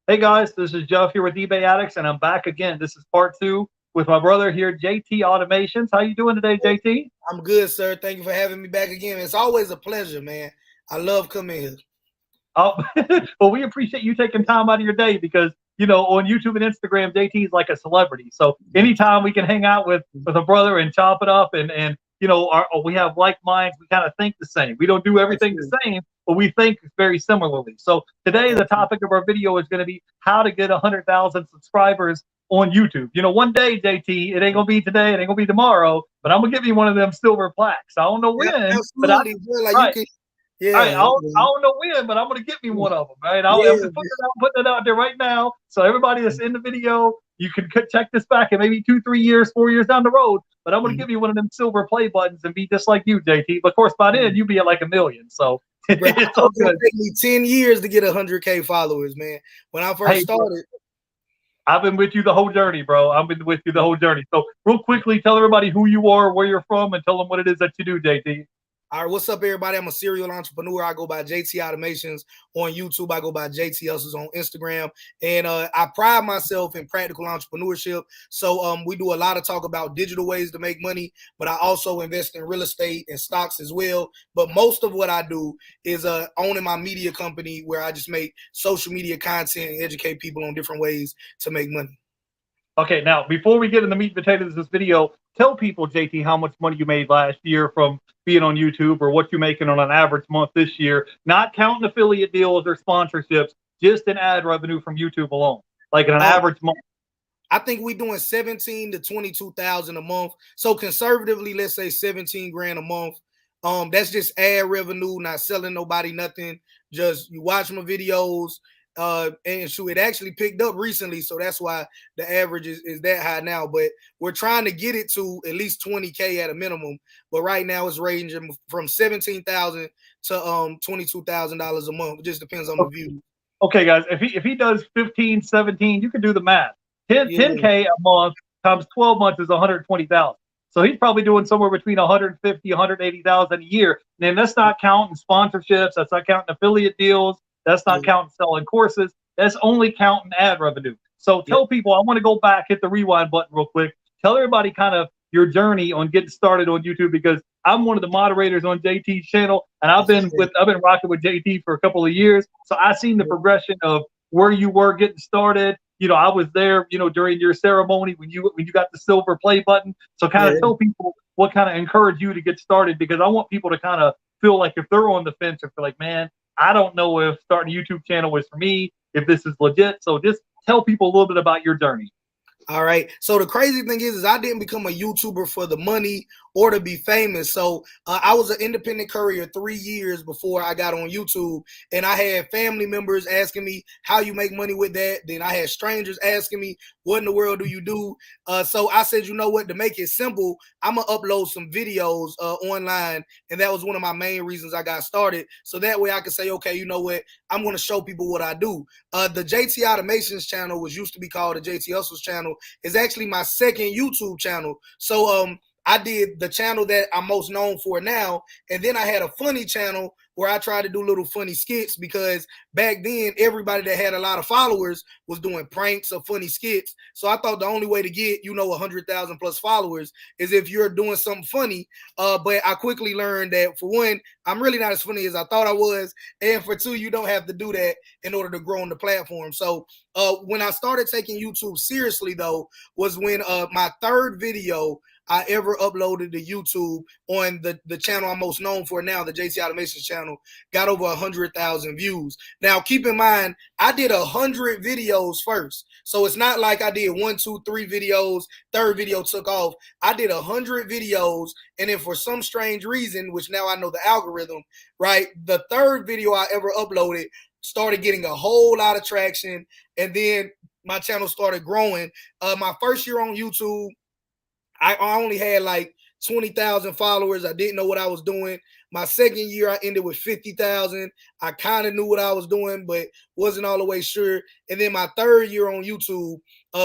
Hey guys, this is Jeff here with eBay Addicts, and I'm back again. This is part two with my brother here, JT Automations. How you doing today, JT? I'm good, sir. Thank you for having me back again. It's always a pleasure, man. I love coming here. Oh, well, we appreciate you taking time out of your day because on YouTube and Instagram, JT is like a celebrity. So anytime we can hang out with a brother and chop it up, and we have like minds, we kind of think the same. We don't do everything the same, but we think very similarly. So today, the topic of our video is going to be how to get 100,000 subscribers on YouTube. One day, JT, it ain't gonna be today, it ain't gonna be tomorrow, but I'm gonna give you one of them silver plaques. I don't know when, but Absolutely, bro. Like right. you can, All right, yeah, I don't know when, but I'm gonna get me one of them. Right, I'm yeah, just putting it out there right now. So everybody that's in the video, you can check this back in maybe 2, 3 years, 4 years down the road. But I'm gonna give you one of them silver play buttons and be just like you, JT. But of course, by then you'll be at like 1 million. So bro. it's all It's gonna good. take me 10 years to get 100K followers, man. When I first Hey, bro, started, I've been with you the whole journey, bro. I've been with you the whole journey. So real quickly, tell everybody who you are, where you're from, and tell them what it is that you do, JT. all right, what's up, everybody? I'm a serial entrepreneur. I go by JT Automations on YouTube. I go by JT Hustles on Instagram, and I pride myself in practical entrepreneurship. So we do a lot of talk about digital ways to make money, but I also invest in real estate and stocks as well. But most of what I do is owning my media company, where I just make social media content and educate people on different ways to make money. Okay, now before we get in the meat and potatoes of this video, tell people, JT, how much money you made last year from being on YouTube, or what you're making on an average month this year, not counting affiliate deals or sponsorships, just in ad revenue from YouTube alone, like in an average month. I think we're doing 17 to 22,000 a month. So conservatively, let's say 17 grand a month. That's just ad revenue, not selling nobody nothing. Just you watch my videos, and shoot, it actually picked up recently, so that's why the average is that high now. But we're trying to get it to at least 20K at a minimum. But right now it's ranging from 17,000 to $22,000 a month. It just depends on the view. Okay, guys, if he does 15, 17, you can do the math. 10, Yeah. 10K a month times 12 months is 120,000. So he's probably doing somewhere between 150, 180,000 a year. And that's not counting sponsorships. That's not counting affiliate deals. That's not counting selling courses. That's only counting ad revenue. So tell people, I want to go back, hit the rewind button real quick. Tell everybody kind of your journey on getting started on YouTube, because I'm one of the moderators on JT's channel, and I've been rocking with JT for a couple of years. So I've seen the progression of where you were getting started. I was there, during your ceremony when you got the silver play button. So kind of tell people what kind of encouraged you to get started, because I want people to kind of feel like if they're on the fence, or feel like, man, I don't know if starting a YouTube channel is for me, if this is legit. So just tell people a little bit about your journey. All right. So the crazy thing is I didn't become a YouTuber for the money or to be famous. So I was an independent courier 3 years before I got on YouTube, and I had family members asking me how you make money with that. Then I had strangers asking me, what in the world do you do? So I said, you know what, to make it simple, I'm going to upload some videos online. And that was one of my main reasons I got started. So that way I could say, okay, you know what, I'm going to show people what I do. The JT Automations channel, which used to be called the JT Hustles channel, is actually my second YouTube channel. So I did the channel that I'm most known for now, and then I had a funny channel where I tried to do little funny skits, because back then everybody that had a lot of followers was doing pranks or funny skits. So I thought the only way to get 100,000 plus followers is if you're doing something funny. But I quickly learned that, for one, I'm really not as funny as I thought I was, and for two, you don't have to do that in order to grow on the platform. So when I started taking YouTube seriously, though, was when my third video I ever uploaded to YouTube on the channel I'm most known for now, the JT Automations channel, got over 100,000 views. Now, keep in mind, I did 100 videos first. So it's not like I did 1, 2, 3 videos, third video took off. I did 100 videos, and then for some strange reason, which now I know the algorithm, right, the third video I ever uploaded started getting a whole lot of traction, and then my channel started growing. My first year on YouTube, I only had like 20,000 followers. I didn't know what I was doing. My second year, I ended with 50,000. I kind of knew what I was doing, but wasn't all the way sure. And then my third year on YouTube,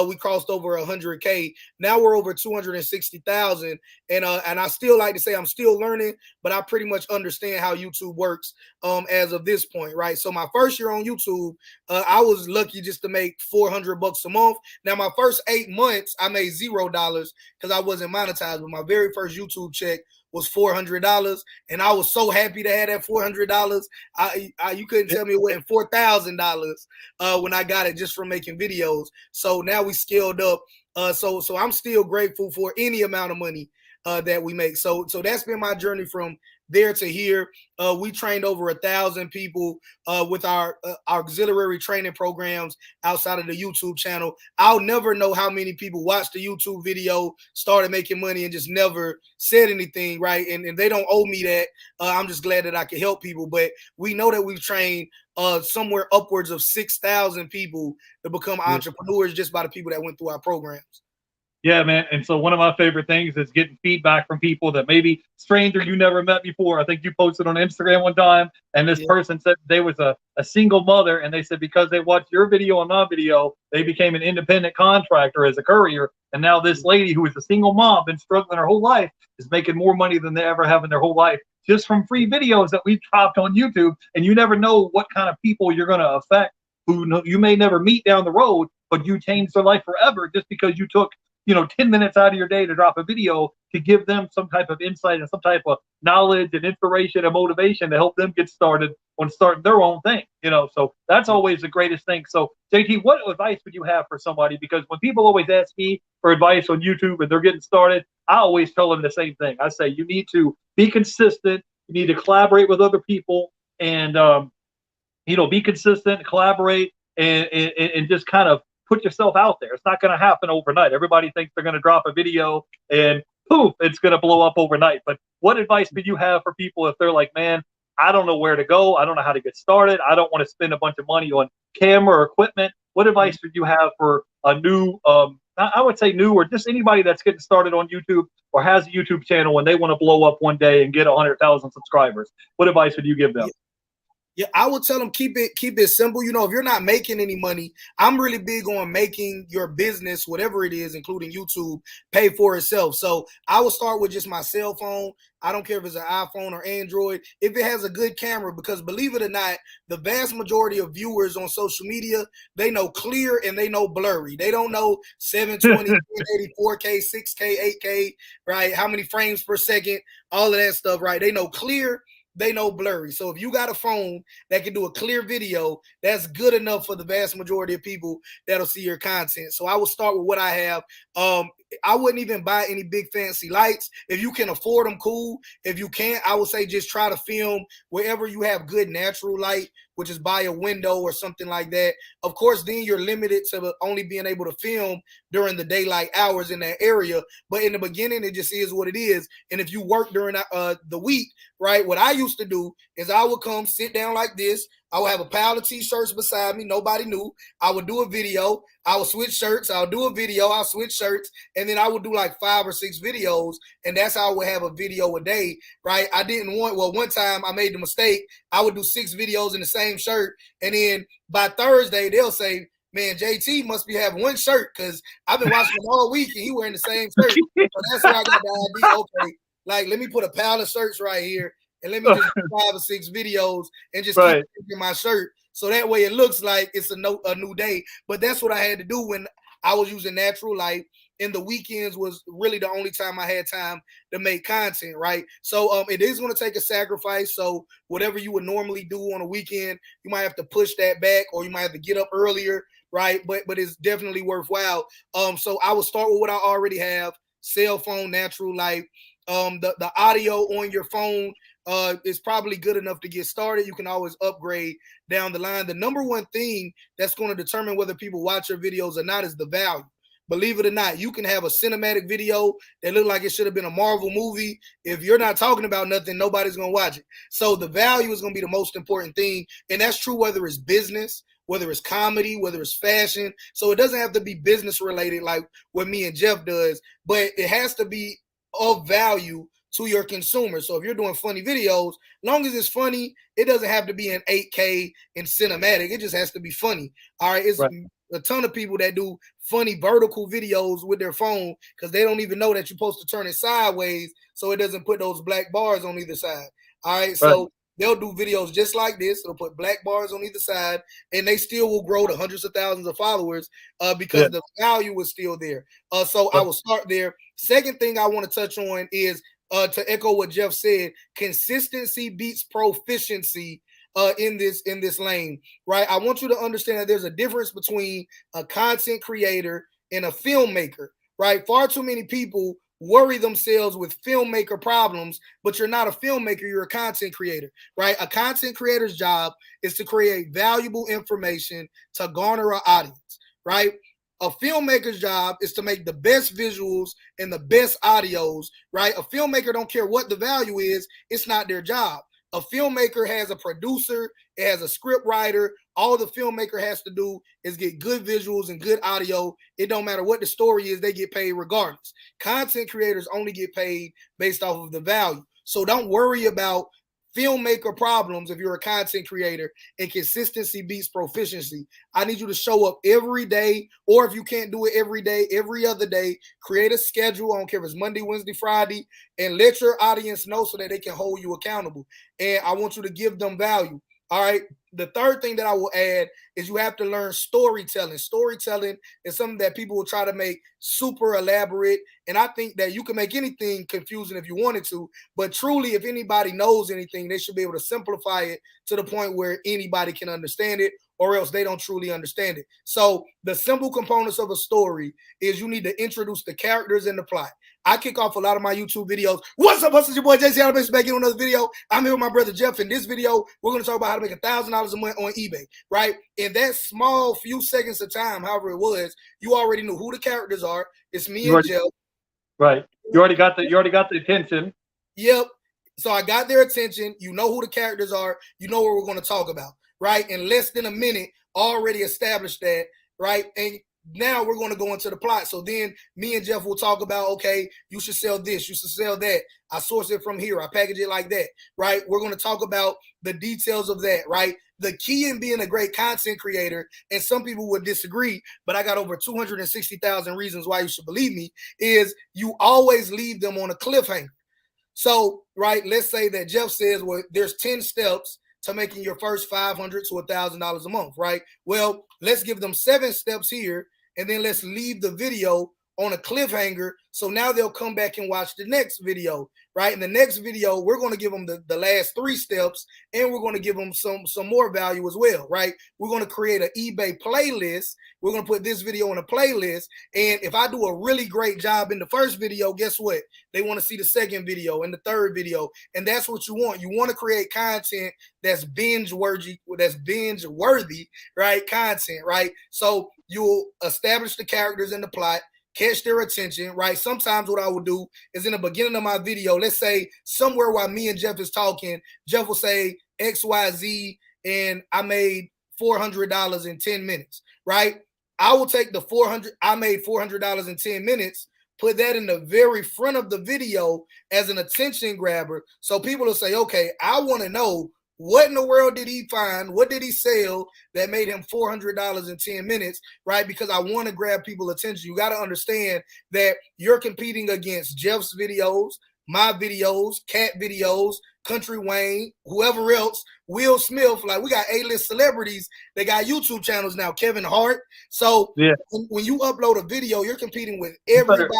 we crossed over 100K. Now we're over 260,000. And I still like to say I'm still learning, but I pretty much understand how YouTube works as of this point, right? So my first year on YouTube, I was lucky just to make $400 a month. Now my first 8 months, I made $0 because I wasn't monetized. But my very first YouTube check was $400, and I was so happy to have that $400. You couldn't tell me it wasn't $4,000 when I got it just from making videos. So now we scaled up. So I'm still grateful for any amount of money that we make. So that's been my journey from there to here. We trained over 1,000 people with our auxiliary training programs outside of the YouTube channel. I'll never know how many people watched the YouTube video, started making money, and just never said anything, right? And they don't owe me that. I'm just glad that I can help people. But we know that we've trained somewhere upwards of 6,000 people to become entrepreneurs just by the people that went through our programs. Yeah, man. And so one of my favorite things is getting feedback from people that maybe stranger you never met before. I think you posted on Instagram one time, and this person said they was a single mother, and they said because they watched your video and my video, they became an independent contractor as a courier. And now this lady who is a single mom, been struggling her whole life, is making more money than they ever have in their whole life just from free videos that we've dropped on YouTube. And you never know what kind of people you're going to affect who you may never meet down the road, but you changed their life forever just because you took 10 minutes out of your day to drop a video to give them some type of insight and some type of knowledge and inspiration and motivation to help them get started on starting their own thing, so that's always the greatest thing. So JT, what advice would you have for somebody? Because when people always ask me for advice on YouTube and they're getting started, I always tell them the same thing. I say, you need to be consistent. You need to collaborate with other people and, be consistent, collaborate and just kind of put yourself out there. It's not going to happen overnight. Everybody thinks they're going to drop a video and poof, it's going to blow up overnight. But what advice do you have for people if they're like, man, I don't know where to go. I don't know how to get started. I don't want to spend a bunch of money on camera or equipment. What advice would you have for a new, I would say new, or just anybody that's getting started on YouTube or has a YouTube channel and they want to blow up one day and get 100,000 subscribers? What advice would you give them? Yeah, I would tell them keep it simple. If you're not making any money, I'm really big on making your business, whatever it is, including YouTube, pay for itself. So I would start with just my cell phone. I don't care if it's an iPhone or Android, if it has a good camera, because believe it or not, the vast majority of viewers on social media, they know clear and they know blurry. They don't know 720, 1080, 4K, 6K, 8K, right? How many frames per second, all of that stuff, right? They know clear. They know blurry. So if you got a phone that can do a clear video, that's good enough for the vast majority of people that'll see your content. So I will start with what I have. I wouldn't even buy any big fancy lights. If you can afford them, cool. If you can't, I would say just try to film wherever you have good natural light, which is by a window or something like that. Of course, then you're limited to only being able to film during the daylight hours in that area. But in the beginning, it just is what it is. And if you work during the week, right, what I used to do is I would come sit down like this. I would have a pile of t-shirts beside me. Nobody knew. I would do a video. I would switch shirts. I'll do a video. I'll switch shirts. And then I would do like 5 or 6 videos. And that's how I would have a video a day, right? I didn't want, one time I made the mistake. I would do 6 videos in the same shirt. And then by Thursday, they'll say, man, JT must be having one shirt because I've been watching him all week and he wearing the same shirt. So that's where I got the idea. Okay, like let me put a pile of shirts right here. And let me just do 5 or 6 videos and just keep changing my shirt. So that way it looks like it's a new day. But that's what I had to do when I was using natural light. And the weekends was really the only time I had time to make content, right? So it is going to take a sacrifice. So whatever you would normally do on a weekend, you might have to push that back or you might have to get up earlier, right? But it's definitely worthwhile. So I will start with what I already have, cell phone, natural light. The audio on your phone is probably good enough to get started. You can always upgrade down the line. The number one thing that's going to determine whether people watch your videos or not is the value. Believe it or not, you can have a cinematic video that look like it should have been a Marvel movie. If you're not talking about nothing, nobody's going to watch it. So the value is going to be the most important thing. And that's true whether it's business, whether it's comedy, whether it's fashion. So it doesn't have to be business related like what me and Jeff does, but it has to be of value to your consumers. So if you're doing funny videos, long as it's funny, it doesn't have to be in 8K and cinematic. It just has to be funny. All right. It's a ton of people that do funny vertical videos with their phone because they don't even know that you're supposed to turn it sideways so it doesn't put those black bars on either side. All right. So they'll do videos just like this. They'll put black bars on either side, and they still will grow to hundreds of thousands of followers because the value is still there. So I will start there. Second thing I want to touch on is to echo what Jeff said, consistency beats proficiency in this lane, right? I want you to understand that there's a difference between a content creator and a filmmaker, right? Far too many people worry themselves with filmmaker problems, but you're not a filmmaker, you're a content creator, right? A content creator's job is to create valuable information to garner an audience, right? A filmmaker's job is to make the best visuals and the best audios, right? A filmmaker don't care what the value is. It's not their job. A filmmaker has a producer, it has a script writer. All the filmmaker has to do is get good visuals and good audio. It don't matter what the story is, they get paid regardless. Content creators only get paid based off of the value. So don't worry about filmmaker problems if you're a content creator, and consistency beats proficiency. I need you to show up every day, or if you can't do it every day, every other day, create a schedule. I don't care if it's Monday, Wednesday, Friday, and let your audience know so that they can hold you accountable. And I want you to give them value. All right. The third thing that I will add is you have to learn storytelling. Storytelling is something that people will try to make super elaborate. And I think that you can make anything confusing if you wanted to. But truly, if anybody knows anything, they should be able to simplify it to the point where anybody can understand it, or else they don't truly understand it. So the simple components of a story is you need to introduce the characters and the plot. I kick off a lot of my YouTube videos. What's up, hustlers? Your boy JC Alabama back in another video. I'm here with my brother Jeff. In this video, we're going to talk about how to make $1,000 a month on eBay, right? In that small few seconds of time, however it was, you already knew who the characters are. It's me and Jeff. Right. You already got the attention. Yep. So I got their attention. You know who the characters are. You know what we're going to talk about, right? In less than a minute, already established that, right? And now we're going to go into the plot. So then me and Jeff will talk about, okay, you should sell this, you should sell that. I source it from here. I package it like that, right? We're going to talk about the details of that, right? The key in being a great content creator, and some people would disagree, but I got over 260,000 reasons why you should believe me, is you always leave them on a cliffhanger. So, right, let's say that Jeff says, well, there's 10 steps to making your first $500 to $1,000 a month, right? Well, let's give them 7 steps here, and then let's leave the video on a cliffhanger. So now they'll come back and watch the next video, right? In the next video, we're going to give them the last 3 steps, and we're going to give them some more value as well, right? We're going to create an eBay playlist. We're going to put this video on a playlist. And if I do a really great job in the first video, guess what? They want to see the second video and the third video. And that's what you want. You want to create content that's binge-worthy, right? Content, right? So you'll establish the characters in the plot, catch their attention, right? Sometimes what I will do is in the beginning of my video, let's say somewhere while me and Jeff is talking, Jeff will say XYZ, and I made $400 in 10 minutes, right? I will take the I made $400 in 10 minutes, put that in the very front of the video as an attention grabber. So people will say, okay, I want to know, what in the world did he find? What did he sell that made him $400 in 10 minutes, right? Because I want to grab people's attention. You got to understand that you're competing against Jeff's videos, my videos, Cat videos, Country Wayne, whoever else, Will Smith. Like, we got A-list celebrities that got YouTube channels now, Kevin Hart. So yeah, when you upload a video, you're competing with everybody else.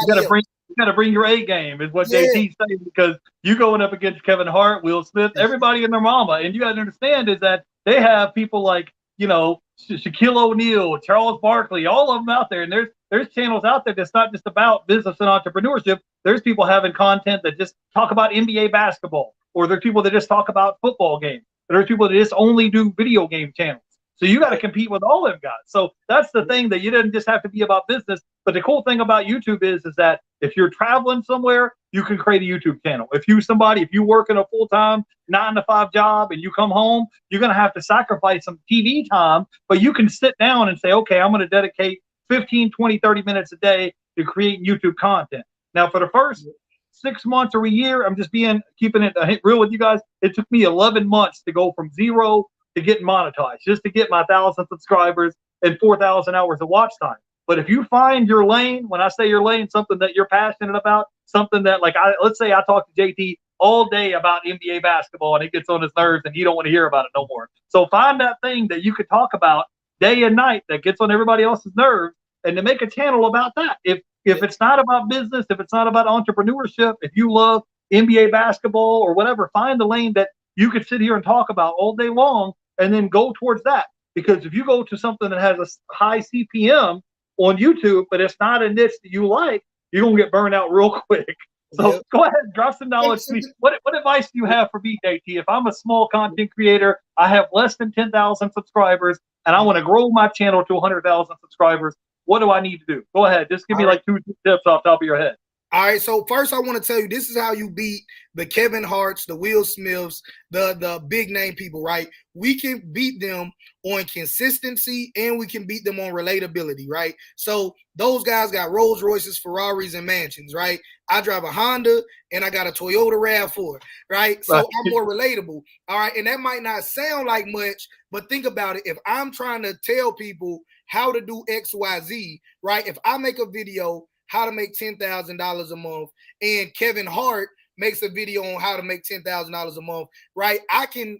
You got to bring your A game, is what JT's saying, because you going up against Kevin Hart, Will Smith, everybody and their mama. And you got to understand is that they have people like, you know, Shaquille O'Neal, Charles Barkley, all of them out there. And there's channels out there that's not just about business and entrepreneurship. There's people having content that just talk about NBA basketball, or there's people that just talk about football games. There's people that just only do video game channels. So you got to compete with all of them guys. So that's the thing, that you didn't just have to be about business. But the cool thing about YouTube is that if you're traveling somewhere, you can create a YouTube channel. If you work in a full-time 9-to-5 job and you come home, you're going to have to sacrifice some TV time, but you can sit down and say, okay, I'm going to dedicate 15, 20, 30 minutes a day to create YouTube content. Now, for the first 6 months or a year, I'm just keeping it real with you guys. It took me 11 months to go from 0 to getting monetized, just to get my 1,000 subscribers and 4,000 hours of watch time. But if you find your lane, when I say your lane, something that you're passionate about, something that, like, let's say I talk to JT all day about NBA basketball and it gets on his nerves and you don't want to hear about it no more. So find that thing that you can talk about day and night that gets on everybody else's nerves, and to make a channel about that. If it's not about business, if it's not about entrepreneurship, if you love NBA basketball or whatever, find the lane that you could sit here and talk about all day long, and then go towards that. Because if you go to something that has a high CPM on YouTube, but it's not a niche that you like, you're going to get burned out real quick. So go ahead, drop some knowledge to me. What advice do you have for me, JT? If I'm a small content creator, I have less than 10,000 subscribers, and I want to grow my channel to 100,000 subscribers, what do I need to do? Go ahead. Just give me like 2 tips off the top of your head. All right, so first I want to tell you, this is how you beat the Kevin Harts, the Will Smiths, the big name people, right? We can beat them on consistency and we can beat them on relatability, right? So those guys got Rolls Royces, Ferraris, and mansions, right? I drive a Honda and I got a Toyota RAV4, right? So I'm more relatable, all right? And that might not sound like much, but think about it. If I'm trying to tell people how to do X, Y, Z, right? If I make a video how to make $10,000 a month, and Kevin Hart makes a video on how to make $10,000 a month, right? I can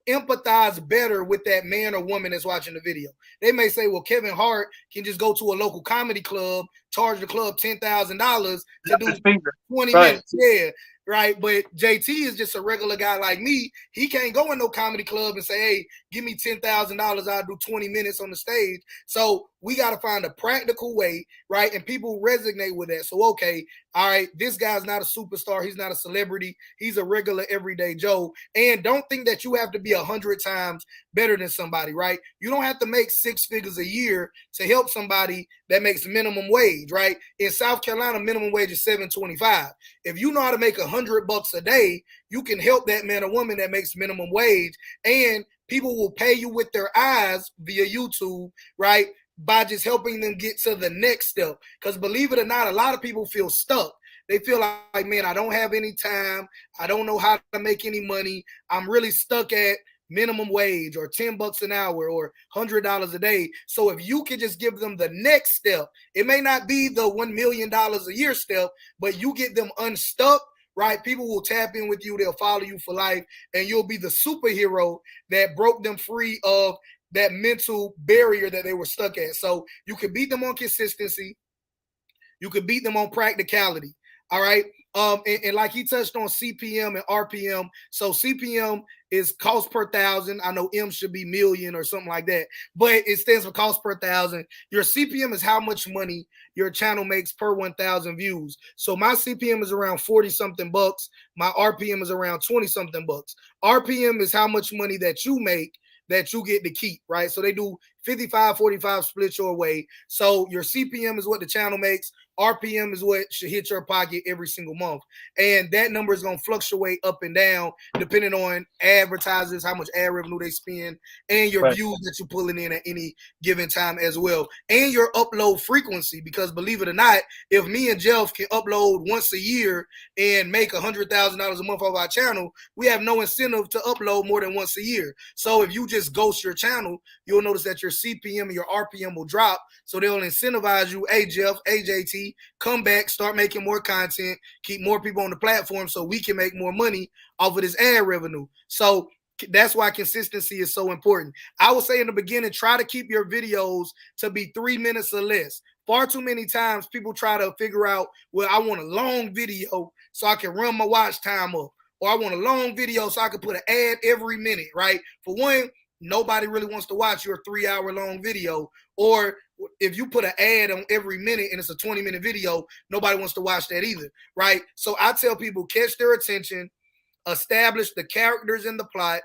empathize better with that man or woman that's watching the video. They may say, well, Kevin Hart can just go to a local comedy club, charge the club $10,000 to do 20 minutes. Yeah, right. But JT is just a regular guy like me. He can't go in no comedy club and say, hey, give me $10,000. I'll do 20 minutes on the stage. So we got to find a practical way, right? And people resonate with that. So, okay, all right, this guy's not a superstar. He's not a celebrity. He's a regular everyday Joe. And don't think that you have to be 100 times better than somebody, right? You don't have to make 6 figures a year to help somebody that makes minimum wage, right? In South Carolina, minimum wage is $7.25. If you know how to make $100 a day, you can help that man or woman that makes minimum wage, and people will pay you with their eyes via YouTube, right? By just helping them get to the next step. Because believe it or not, a lot of people feel stuck. They feel like, man, I don't have any time. I don't know how to make any money. I'm really stuck at minimum wage or $10 an hour or $100 a day. So if you can just give them the next step, it may not be the $1 million a year step, but you get them unstuck, right? People will tap in with you. They'll follow you for life, and you'll be the superhero that broke them free of that mental barrier that they were stuck at. So you can beat them on consistency. You can beat them on practicality. All right. And like he touched on CPM and RPM. So CPM is cost per thousand. I know M should be million or something like that, but it stands for cost per thousand. Your CPM is how much money your channel makes per 1,000 views. So my CPM is around 40 something bucks. My RPM is around 20 something bucks. RPM is how much money that you make that you get to keep, right? So they do 55-45 split your way. So your CPM is what the channel makes. RPM is what should hit your pocket every single month. And that number is going to fluctuate up and down depending on advertisers, how much ad revenue they spend, and your views that you're pulling in at any given time as well. And your upload frequency, because believe it or not, if me and Jeff can upload once a year and make $100,000 a month off our channel, we have no incentive to upload more than once a year. So if you just ghost your channel, you'll notice that your CPM and your RPM will drop. So they'll incentivize you, hey, Jeff, hey, JT, come back, start making more content, keep more people on the platform so we can make more money off of this ad revenue. So that's why consistency is so important. I would say in the beginning, try to keep your videos to be 3 minutes or less. Far too many times people try to figure out, well, I want a long video so I can run my watch time up, or I want a long video so I can put an ad every minute, right? For one, nobody really wants to watch your 3-hour long video. Or if you put an ad on every minute and it's a 20-minute video, nobody wants to watch that either, right? So I tell people, catch their attention, establish the characters in the plot,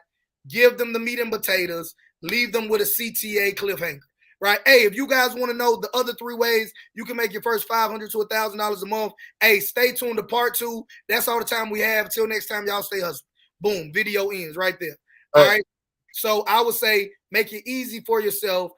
give them the meat and potatoes, leave them with a CTA cliffhanger, right? Hey, if you guys want to know the other 3 ways you can make your first $500 to $1,000 a month, hey, stay tuned to part 2. That's all the time we have. Till next time, y'all stay hustling. Boom, video ends right there. All right. So I would say make it easy for yourself.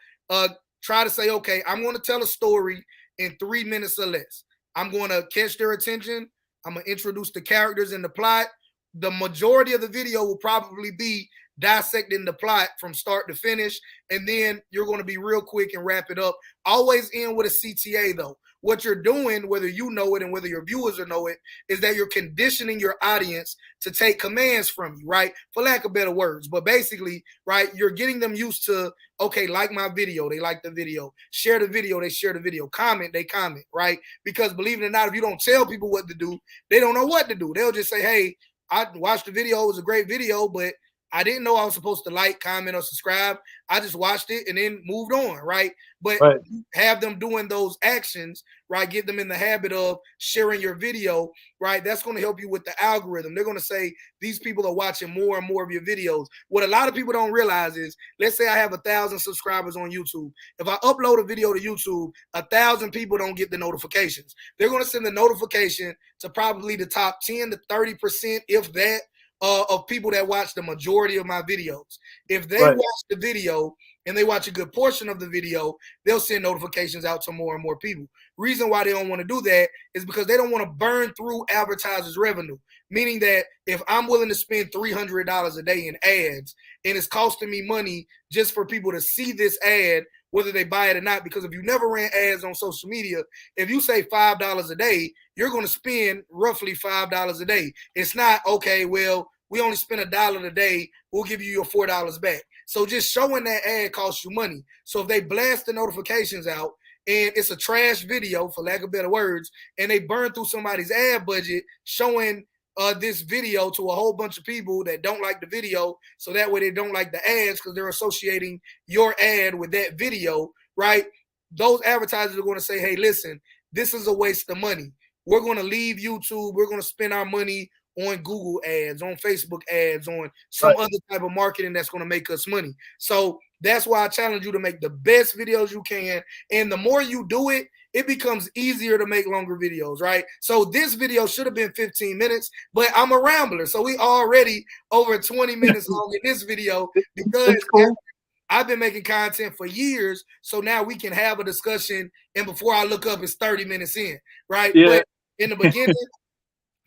Try to say, okay, I'm going to tell a story in 3 minutes or less. I'm going to catch their attention. I'm going to introduce the characters and the plot. The majority of the video will probably be dissecting the plot from start to finish, and then you're going to be real quick and wrap it up. Always end with a CTA though. What you're doing, whether you know it and whether your viewers know it, is that you're conditioning your audience to take commands from you, right? For lack of better words. But basically, right, you're getting them used to, okay, like my video, they like the video. Share the video, they share the video. Comment, they comment, right? Because believe it or not, if you don't tell people what to do, they don't know what to do. They'll just say, hey, I watched the video, it was a great video, but I didn't know I was supposed to like, comment, or subscribe. I just watched it and then moved on, right? But have them doing those actions, right? Get them in the habit of sharing your video, right? That's going to help you with the algorithm. They're going to say, these people are watching more and more of your videos. What a lot of people don't realize is, let's say I have 1,000 subscribers on YouTube. If I upload a video to YouTube, 1,000 people don't get the notifications. They're going to send the notification to probably the top 10 to 30%, if that, of people that watch the majority of my videos. If they watch the video and they watch a good portion of the video, they'll send notifications out to more and more people. Reason why they don't want to do that is because they don't want to burn through advertisers' revenue. Meaning that if I'm willing to spend $300 a day in ads and it's costing me money just for people to see this ad, whether they buy it or not, because if you never ran ads on social media, if you say $5 a day, you're going to spend roughly $5 a day. It's not, okay, well, we only spend $1 a day, we'll give you your $4 back. So just showing that ad costs you money. So if they blast the notifications out and it's a trash video, for lack of better words, and they burn through somebody's ad budget showing this video to a whole bunch of people that don't like the video, so that way they don't like the ads because they're associating your ad with that video, right? Those advertisers are going to say, hey, listen, this is a waste of money. We're going to leave YouTube. We're going to spend our money on Google ads, on Facebook ads, on some other type of marketing that's going to make us money. So that's why I challenge you to make the best videos you can. And the more you do it, it becomes easier to make longer videos, right? So this video should have been 15 minutes, but I'm a rambler. So we already over 20 minutes long in this video because I've been making content for years. So now we can have a discussion. And before I look up, it's 30 minutes in, right? Yeah. But in the beginning,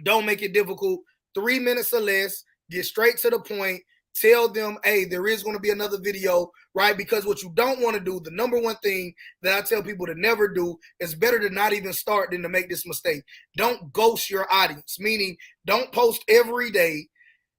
don't make it difficult. 3 minutes or less, get straight to the point. Tell them, hey, there is going to be another video, right? Because what you don't want to do, the number one thing that I tell people to never do, is better to not even start than to make this mistake. Don't ghost your audience, meaning don't post every day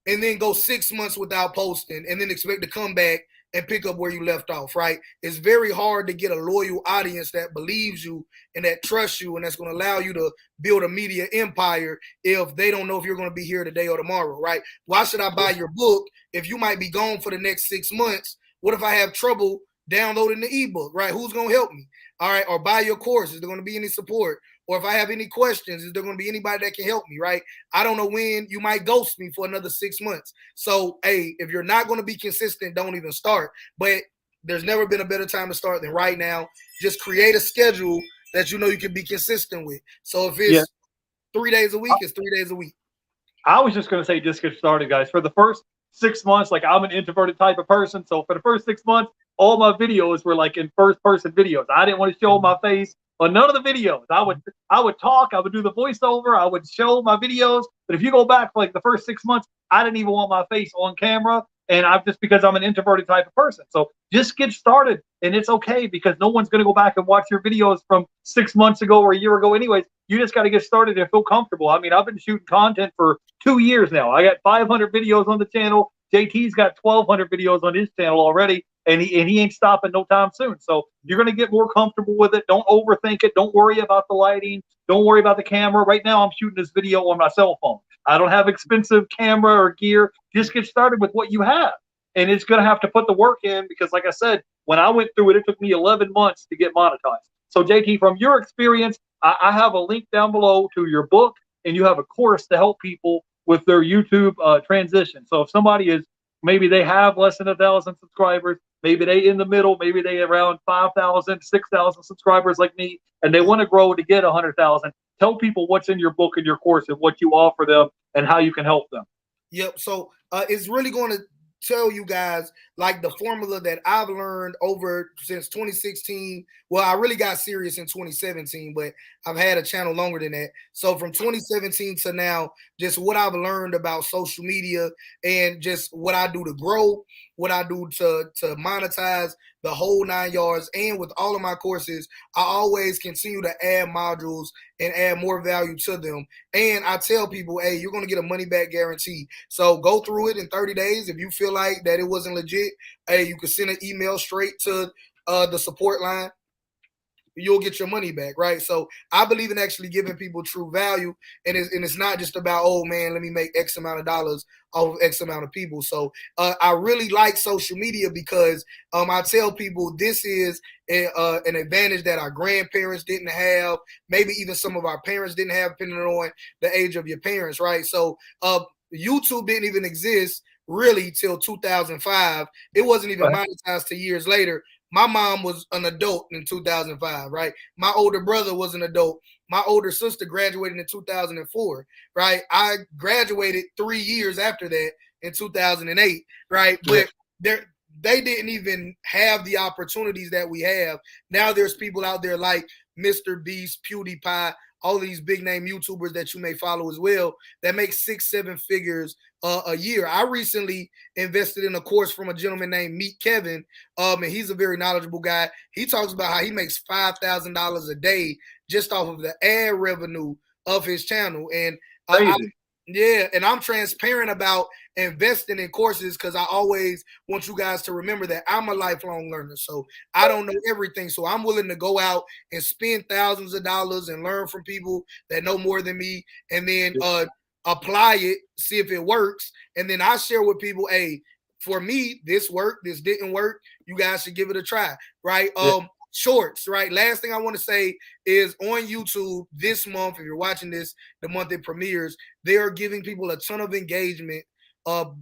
and then go 6 months without posting and then expect to come back and pick up where you left off, right? It's very hard to get a loyal audience that believes you and that trusts you and that's going to allow you to build a media empire if they don't know if you're going to be here today or tomorrow, right? Why should I buy your book if you might be gone for the next 6 months? What if I have trouble downloading the ebook, right? Who's going to help me? All right, or buy your course. Is there going to be any support? Or if I have any questions, is there going to be anybody that can help me, right? I don't know when you might ghost me for another 6 months. So, hey, if you're not going to be consistent, don't even start. But there's never been a better time to start than right now. Just create a schedule that you know you can be consistent with. So if it's 3 days a week, it's 3 days a week. I was just going to say, just get started, guys. For the first 6 months, like I'm an introverted type of person. So for the first 6 months, all my videos were like in first person videos. I didn't want to show my face on none of the videos. I would talk, I would do the voiceover, I would show my videos. But if you go back for like the first 6 months, I didn't even want my face on camera. And I'm just because I'm an introverted type of person. So just get started and it's okay because no one's going to go back and watch your videos from 6 months ago or a year ago anyways. You just got to get started and feel comfortable. I mean, I've been shooting content for 2 years now. I got 500 videos on the channel. JT's got 1,200 videos on his channel already, and he ain't stopping no time soon. So you're going to get more comfortable with it. Don't overthink it. Don't worry about the lighting. Don't worry about the camera. Right now, I'm shooting this video on my cell phone. I don't have expensive camera or gear. Just get started with what you have. And it's going to have to put the work in because, like I said, when I went through it, it took me 11 months to get monetized. So, JT, from your experience, I have a link down below to your book, and you have a course to help people with their YouTube transition. So if somebody is, maybe they have less than 1,000 subscribers, maybe they in the middle, maybe they around 5,000, 6,000 subscribers like me, and they want to grow to get 100,000, tell people what's in your book and your course and what you offer them and how you can help them. Yep. So it's really going to tell you guys like the formula that I've learned over since 2016. Well, I really got serious in 2017, but I've had a channel longer than that. So from 2017 to now, just what I've learned about social media and just what I do to grow, what I do to monetize the whole 9 yards. And with all of my courses, I always continue to add modules and add more value to them. And I tell people, hey, you're going to get a money back guarantee. So go through it in 30 days. If you feel like that it wasn't legit, hey, you can send an email straight to the support line. You'll get your money back, right? So I believe in actually giving people true value, and it's not just about, oh man, let me make X amount of dollars off of X amount of people. So I really like social media because I tell people this is an advantage that our grandparents didn't have, maybe even some of our parents didn't have, depending on the age of your parents, right? So YouTube didn't even exist really till 2005. It wasn't even monetized till years later. My mom was an adult in 2005, right? My older brother was an adult. My older sister graduated in 2004, right? I graduated 3 years after that in 2008, right? But they didn't even have the opportunities that we have. Now there's people out there like Mr. Beast, PewDiePie, all these big name YouTubers that you may follow as well that make 6-7 figures a year. I recently invested in a course from a gentleman named Meet Kevin, and he's a very knowledgeable guy. He talks about how he makes $5,000 a day just off of the ad revenue of his channel. And and I'm transparent about investing in courses because I always want you guys to remember that I'm a lifelong learner. So I don't know everything. So I'm willing to go out and spend thousands of dollars and learn from people that know more than me, and then apply it, see if it works. And then I share with people, hey, for me, this worked, this didn't work. You guys should give it a try, right? Shorts, right? Last thing I want to say is on YouTube this month, if you're watching this, the month it premieres, they are giving people a ton of engagement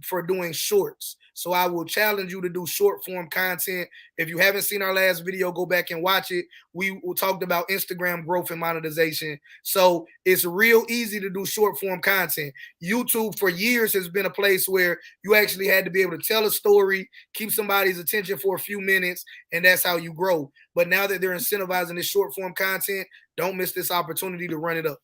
for doing shorts. So I will challenge you to do short form content. If you haven't seen our last video, go back and watch it. We talked about Instagram growth and monetization. So it's real easy to do short form content. YouTube for years has been a place where you actually had to be able to tell a story, keep somebody's attention for a few minutes, and that's how you grow. But now that they're incentivizing this short form content, don't miss this opportunity to run it up.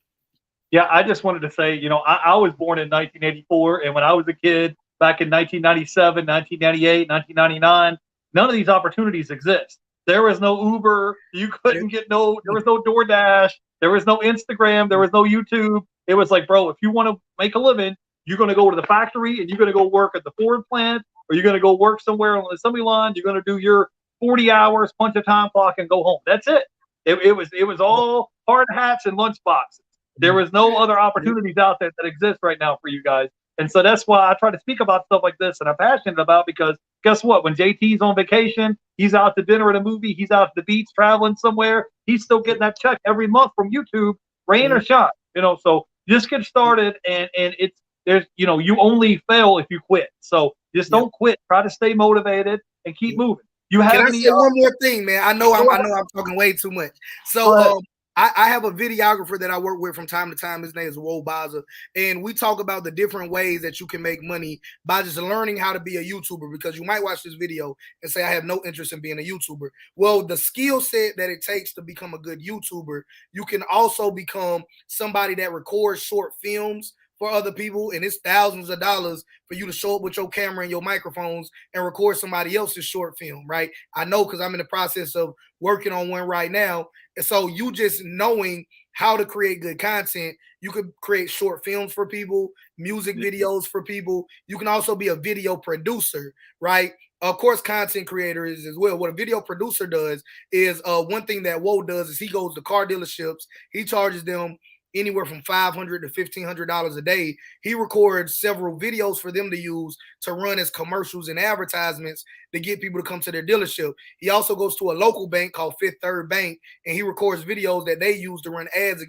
Yeah, I just wanted to say, I was born in 1984, and when I was a kid back in 1997, 1998, 1999, none of these opportunities exist. There was no Uber. You couldn't get there was no DoorDash. There was no Instagram. There was no YouTube. It was like, bro, if you want to make a living, you're going to go to the factory and you're going to go work at the Ford plant, or you're going to go work somewhere on the assembly line. You're going to do your 40 hours, punch a time clock, and go home. That's it. It was all hard hats and lunch boxes. There was no other opportunities out there that exist right now for you guys. And so that's why I try to speak about stuff like this and I'm passionate about, because guess what? When JT's on vacation, he's out to dinner at a movie, he's out at the beach traveling somewhere, he's still getting that check every month from YouTube, rain or shine. So just get started, and you only fail if you quit. So just don't quit. Try to stay motivated and keep moving. Can I say one more thing, man? I know I'm talking way too much. So I have a videographer that I work with from time to time. His name is Wo Baza, and we talk about the different ways that you can make money by just learning how to be a YouTuber, because you might watch this video and say, I have no interest in being a YouTuber. Well, the skill set that it takes to become a good YouTuber, you can also become somebody that records short films for other people, and it's thousands of dollars for you to show up with your camera and your microphones and record somebody else's short film, right? I know, because I'm in the process of working on one right now. And so you just knowing how to create good content, you could create short films for people, music videos for people. You can also be a video producer, right? Of course, content creator is as well. What a video producer does is one thing that Wo does is he goes to car dealerships. He charges them anywhere from $500 to $1,500 a day. He records several videos for them to use to run as commercials and advertisements to get people to come to their dealership. He also goes to a local bank called Fifth Third Bank, and he records videos that they use to run ads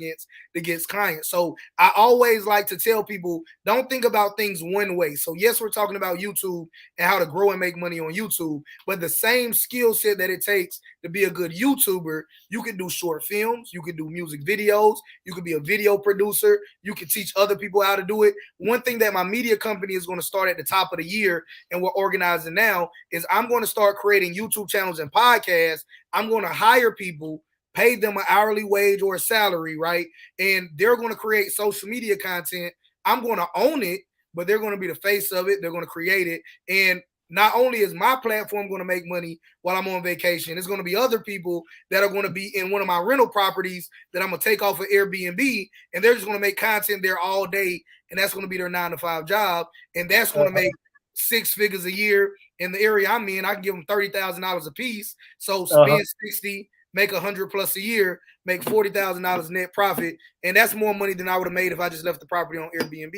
against clients. So I always like to tell people, don't think about things one way. So yes, we're talking about YouTube and how to grow and make money on YouTube, but the same skill set that it takes to be a good YouTuber, you can do short films, you can do music videos, you can be a video producer, you can teach other people how to do it. One thing that my media company is going to start at the top of the year, and we're organizing now, is I'm going to start creating YouTube channels and podcasts. I'm going to hire people, pay them an hourly wage or a salary, right? And they're going to create social media content. I'm going to own it, but they're going to be the face of it. They're going to create it. And not only is my platform going to make money while I'm on vacation, it's going to be other people that are going to be in one of my rental properties that I'm going to take off of Airbnb, and they're just going to make content there all day, and that's going to be their 9-to-5 job, and that's going to make 6 figures a year. In the area I'm in, I can give them $30,000 a piece. So spend 60, make 100 plus a year, make $40,000 net profit, and that's more money than I would have made if I just left the property on Airbnb.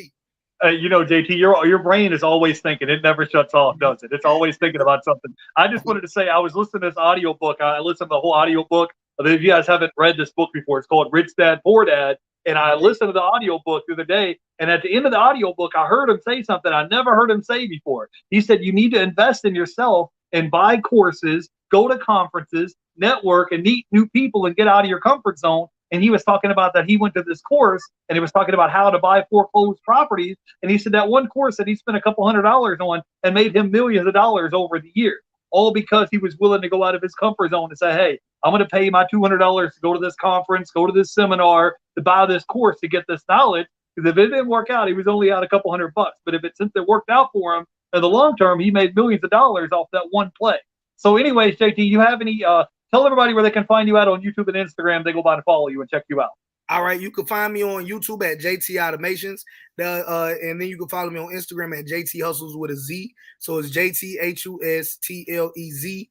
You know, JT, your brain is always thinking. It never shuts off, does it? It's always thinking about something. I just wanted to say, I was listening to this audio book. I listened to the whole audio book. If you guys haven't read this book before, it's called Rich Dad, Poor Dad. And I listened to the audio book the other day. And at the end of the audio book, I heard him say something I never heard him say before. He said, you need to invest in yourself and buy courses, go to conferences, network, and meet new people and get out of your comfort zone. And he was talking about that he went to this course and he was talking about how to buy foreclosed properties. And he said that one course that he spent a couple $100 on and made him millions of dollars over the years, all because he was willing to go out of his comfort zone and say, hey, I'm going to pay my $200 to go to this conference, go to this seminar, to buy this course to get this knowledge. Because if it didn't work out, he was only out a couple $100. But since it worked out for him in the long term, he made millions of dollars off that one play. So anyways, JT, you have any, tell everybody where they can find you out on YouTube and Instagram. They go by to follow you and check you out. All right, you can find me on YouTube at JT Automations, and then you can follow me on Instagram at JT Hustles with a Z. So it's JTHUSTLEZ.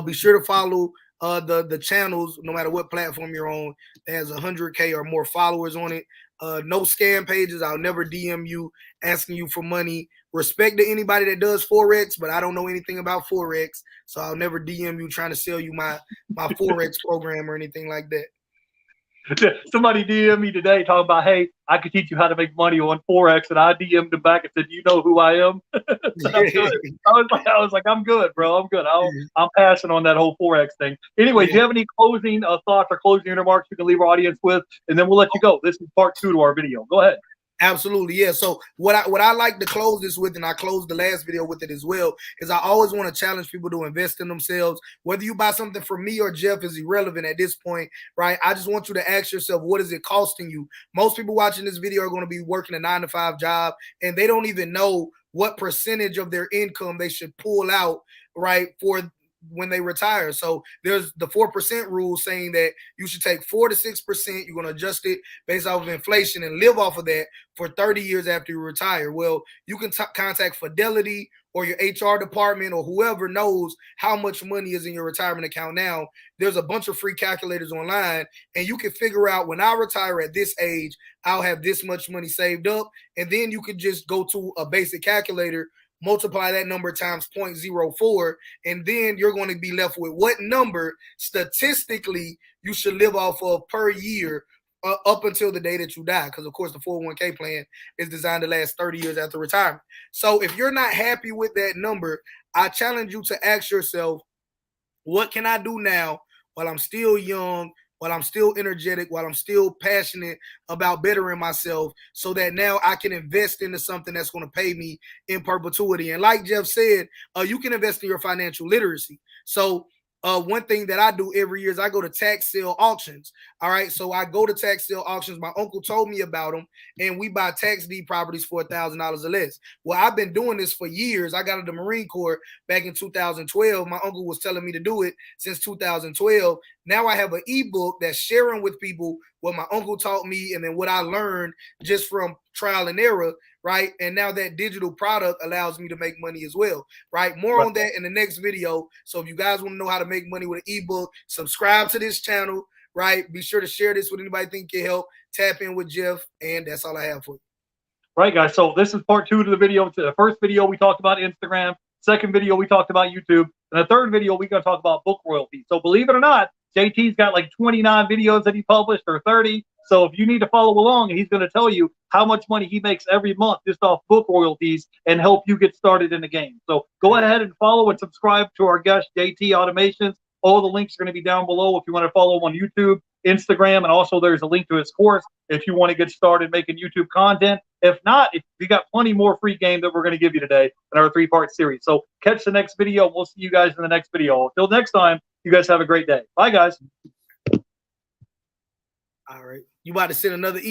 Be sure to follow the channels, no matter what platform you're on. That has 100K or more followers on it. No scam pages. I'll never DM you asking you for money. Respect to anybody that does Forex, but I don't know anything about Forex, so I'll never DM you trying to sell you my Forex program or anything like that. Somebody DM'd me today talking about, hey, I could teach you how to make money on Forex, and I DM'd them back and said, you know who I am? I'm good. I was like, I'm good, bro. I'm good. I'm passing on that whole Forex thing. Anyway, do you have any closing thoughts or closing remarks you can leave our audience with? And then we'll let you go. This is part 2 to our video. Go ahead. Absolutely, yeah. So what I like to close this with, and I closed the last video with it as well, is I always want to challenge people to invest in themselves. Whether you buy something from me or Jeff is irrelevant at this point, right? I just want you to ask yourself, what is it costing you? Most people watching this video are going to be working a 9-to-5 job, and they don't even know what percentage of their income they should pull out, right, for when they retire. So there's the 4% rule saying that you should take 4 to 6%. You're going to adjust it based off of inflation and live off of that for 30 years after you retire. Well, you can contact Fidelity or your HR department or whoever knows how much money is in your retirement account now. There's a bunch of free calculators online, and you can figure out when I retire at this age, I'll have this much money saved up. And then you could just go to a basic calculator, multiply that number times 0.04, and then you're going to be left with what number statistically you should live off of per year up until the day that you die. Because, of course, the 401k plan is designed to last 30 years after retirement. So if you're not happy with that number, I challenge you to ask yourself, what can I do now while I'm still young, while I'm still energetic, while I'm still passionate about bettering myself, so that now I can invest into something that's going to pay me in perpetuity. And like Jeff said, you can invest in your financial literacy. So one thing that I do every year is I go to tax sale auctions. All right. So I go to tax sale auctions. My uncle told me about them, and we buy tax deed properties for $1,000 or less. Well, I've been doing this for years. I got out of the Marine Corps back in 2012. My uncle was telling me to do it since 2012. Now I have an ebook that's sharing with people what my uncle taught me and then what I learned just from trial and error, right? And now that digital product allows me to make money as well, right? More on that in the next video. So if you guys want to know how to make money with an ebook, subscribe to this channel, right? Be sure to share this with anybody think can help. Tap in with Jeff, and that's all I have for you. Right, guys. So this is part 2 to the video. The first video we talked about Instagram. Second video we talked about YouTube. In the third video, we're going to talk about book royalties. So believe it or not, JT's got like 29 videos that he published, or 30. So if you need to follow along, he's going to tell you how much money he makes every month just off book royalties and help you get started in the game. So go ahead and follow and subscribe to our guest, JT Automations. All the links are going to be down below if you want to follow him on YouTube, Instagram, and also there's a link to his course if you want to get started making YouTube content. If not, we got plenty more free game that we're going to give you today in our 3-part series. So catch the next video. We'll see you guys in the next video. Until next time, you guys have a great day. Bye, guys. All right. You about to send another